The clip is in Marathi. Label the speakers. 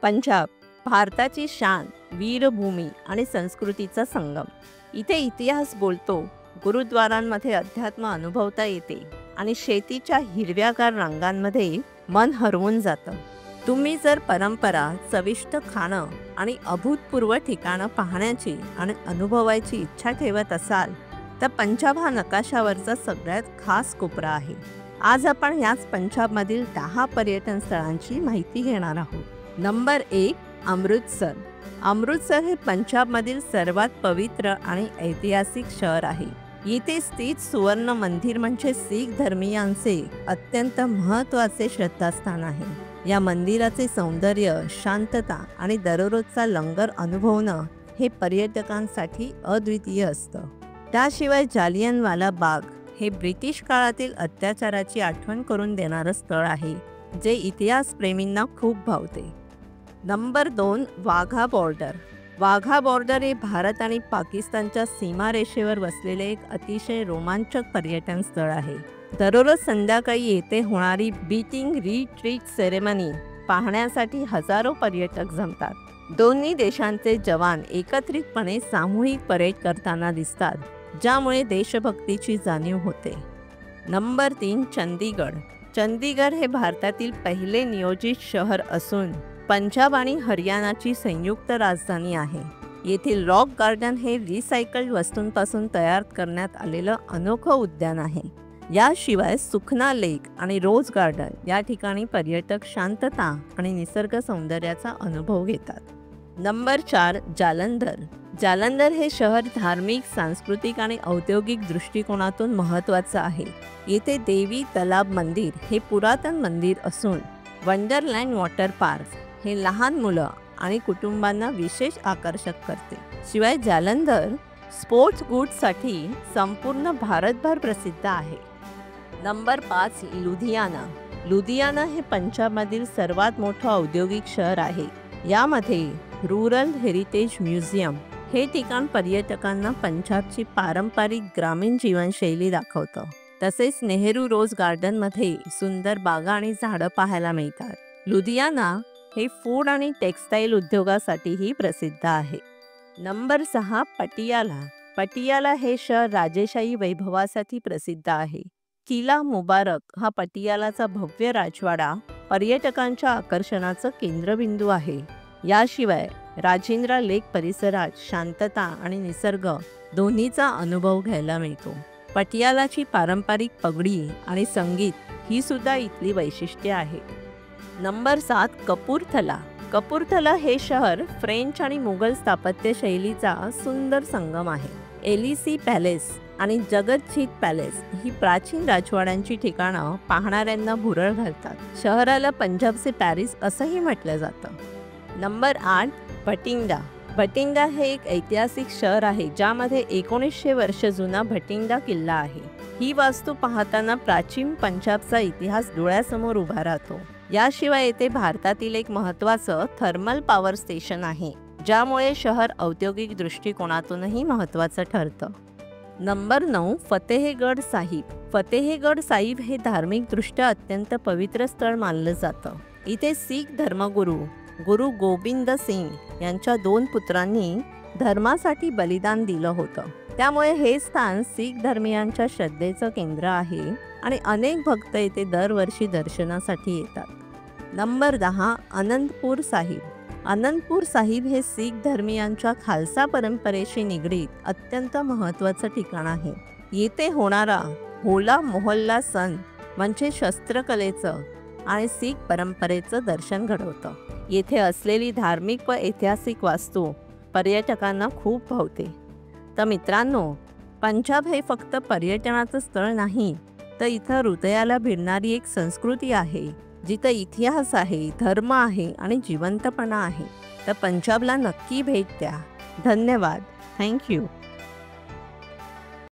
Speaker 1: पंजाब भारताची शान, वीरभूमी आणि संस्कृतीचा संगम. इथे इतिहास बोलतो, गुरुद्वारांमध्ये अध्यात्म अनुभवता येते आणि शेतीच्या हिरव्यागार रंगांमध्ये मन हरवून जातं. तुम्ही जर परंपरा, चविष्ट खाणं आणि अभूतपूर्व ठिकाणं पाहण्याची आणि अनुभवायची इच्छा ठेवत असाल तर पंजाब हा नकाशावरचा सगळ्यात खास कोपरा आहे. आज आपण याच पंजाबमधील 10 पर्यटन स्थळांची माहिती घेणार आहोत. नंबर 1, अमृतसर. अमृतसर हे पंजाबमधील सर्वात पवित्र आणि ऐतिहासिक शहर आहे. येथे स्थित सुवर्ण मंदिर म्हणजे शीख धर्मीयांचे अत्यंत महत्त्वाचे श्रद्धास्थान आहे. या मंदिराचे सौंदर्य, शांतता आणि दररोजचा लंगर अनुभवणं हे पर्यटकांसाठी अद्वितीय असतं. त्याशिवाय जालियनवाला बाग हे ब्रिटिश काळातील अत्याचाराची आठवण करून देणारं स्थळ आहे, जे इतिहासप्रेमींना खूप भावते. Number 2, Wagah border. Wagah border हे भारत आणि पाकिस्तानच्या सीमारेषेवर वसलेले एक अतिशय रोमांचक पर्यटन स्थळ आहे. दररोज संध्याकाळी येथे होणारी बीटिंग रिट्रीट सेरेमनी पाहण्यासाठी हजारो पर्यटक जमतात. दोन्ही देशांचे जवान एकत्रितपणे सामूहिक परेड करताना दिसतात, ज्यामुळे देशभक्तीची जाणीव होते. नंबर 3, चंदीगड. चंदीगड हे भारतातील पहिले नियोजित शहर असून पंजाब आणि हरियाणाची संयुक्त राजधानी आहे. येथील रॉक गार्डन हे रिसायकल्ड वस्तूंपासून तयार करण्यात आलेलं अनोखं उद्यान आहे. याशिवाय सुखना लेक आणि रोज गार्डन या ठिकाणी पर्यटक शांतता आणि निसर्ग सौंदर्याचा अनुभव घेतात. नंबर 4, जालंधर. जालंधर हे शहर धार्मिक, सांस्कृतिक आणि औद्योगिक दृष्टिकोनातून महत्त्वाचं आहे. येथे देवी तलाब मंदिर हे पुरातन मंदिर असून वंडरलँड वॉटर पार्क हे लहान मुलं आणि कुटुंबांना विशेष आकर्षक करते. शिवाय जालंधर स्पोर्ट्स गुड्ससाठी संपूर्ण भारतभर प्रसिद्ध आहे. नंबर 5, लुधियाना. लुधियाना हे पंजाबमधील सर्वात मोठं औद्योगिक शहर आहे. यामध्ये रुरल हेरिटेज म्युझियम हे ठिकाण पर्यटकांना पंजाबची पारंपरिक ग्रामीण जीवनशैली दाखवतं. तसेच नेहरू रोज गार्डनमध्ये सुंदर बागा आणि झाडं पाहायला मिळतात. लुधियाना हे फूड आणि टेक्स्टाईल उद्योगासाठीही प्रसिद्ध आहे. नंबर 6, पटियाला. पटियाला हे शहर राजेशाही वैभवासाठी प्रसिद्ध आहे. किला मुबारक हा पटियालाचा भव्य राजवाडा पर्यटकांच्या आकर्षणाचं केंद्रबिंदू आहे. याशिवाय राजेंद्र लेक परिसरात शांतता आणि निसर्ग दोन्हीचा अनुभव घ्यायला मिळतो. पटियालाची पारंपरिक पगडी आणि संगीत ही सुद्धा इथली वैशिष्ट्ये आहेत. नंबर 7, कपूरथला. कपूरथला हे शहर फ्रेंच आणि मुघल स्थापत्यशैलीचा सुंदर संगम आहे. एलिसी पॅलेस आणि जगतजीत पॅलेस ही प्राचीन राजवाड्यांची ठिकाणं पाहणाऱ्यांना भुरळ घालतात. शहराला पंजाबचे पॅरिस असंही म्हटलं जातं. नंबर 8, भटिंडा. भटिंडा हे एक ऐतिहासिक शहर आहे, ज्यामध्ये 1900 वर्ष जुना भटिंडा किल्ला आहे. ही वास्तू पाहताना प्राचीन पंजाबचा इतिहास डोळ्यासमोर उभा राहतो. याशिवाय येथे भारतातील एक महत्त्वाचं थर्मल पॉवर स्टेशन आहे, ज्यामुळे शहर औद्योगिक दृष्टिकोनातूनही महत्त्वाचं ठरतं. नंबर 9, फतेहगड साहिब. फतेहगड साहिब हे धार्मिकदृष्ट्या अत्यंत पवित्र स्थळ मानलं जातं. इथे शीख धर्मगुरू गुरु गोबिंद सिंग यांच्या 2 पुत्रांनी धर्मासाठी बलिदान दिलं होतं. त्यामुळे हे स्थान शीख धर्मीयांच्या श्रद्धेचं केंद्र आहे आणि अनेक भक्त येथे दरवर्षी दर्शनासाठी येतात. नंबर 10, अनंतपूर साहिब. अनंतपूर साहिब हे शीख धर्मीयांच्या खालसा परंपरेशी निगडीत अत्यंत महत्त्वाचं ठिकाण आहे. येथे होणारा होला मोहल्ला सण म्हणजे शस्त्रकलेचं आणि शीख परंपरेचं दर्शन घडवतं. येथे असलेली धार्मिक व ऐतिहासिक वास्तू पर्यटकांना खूप भावते. तर मित्रांनो, पंजाब हे फक्त पर्यटनाचं स्थळ नाही, तर इथं हृदयाला भिडणारी एक संस्कृती आहे, जिथं इतिहास आहे, धर्म आहे आणि जिवंतपणा आहे. तर पंजाबला नक्की भेट द्या. धन्यवाद. थँक्यू.